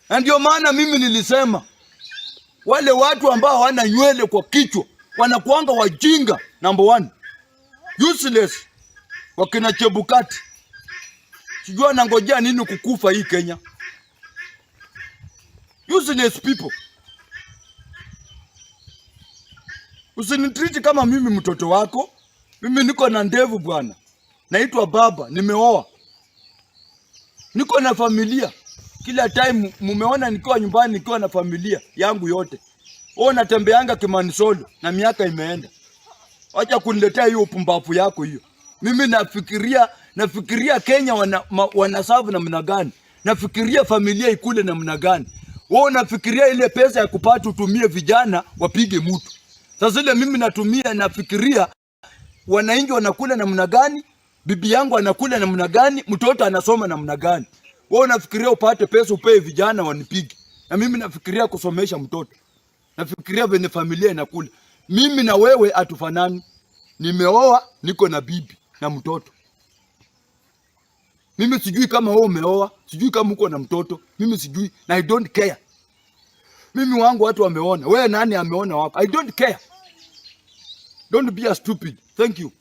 Na ndio maana mimi nilisema wale watu ambao hawana nywele kwa kichwa wanakuanga wajinga. Number one, useless. Wakina Chebukati sijua nangojea nini kukufa hii Kenya. Useless people. Usinitreat kama mimi mtoto wako. Mimi niko na ndevu bwana. Naitwa baba, nimeoa. Niko na familia. Kila time mumeona nikiwa nyumbani nikiwa na familia yangu yote. Wewe unatembeanga Kimanisolo na miaka imeenda. Acha kuniletea hiyo upumbavu yako hiyo. Mimi nafikiria Kenya wanasavu namna gani? Nafikiria familia ikule namna gani? Wewe unafikiria ile pesa ya kupata utumie vijana wapige mtu. Sasa ile mimi nafikiria wananchi wanakula namna gani? Bibi yangu anakula namna gani? Mtoto anasoma namna gani? Wewe unafikiria upate pesa upewe vijana wanipige. Na mimi nafikiria kusomesha mtoto. Nafikiria venye familia inakula. Mimi na wewe hatufanani. Nimeoa, niko na bibi na mtoto. Mimi sijui kama wewe umeoa, sijui kama uko na mtoto. Mimi sijui na I don't care. Mimi wangu watu wameona. Wewe nani ameona wako? I don't care. Don't be a stupid. Thank you.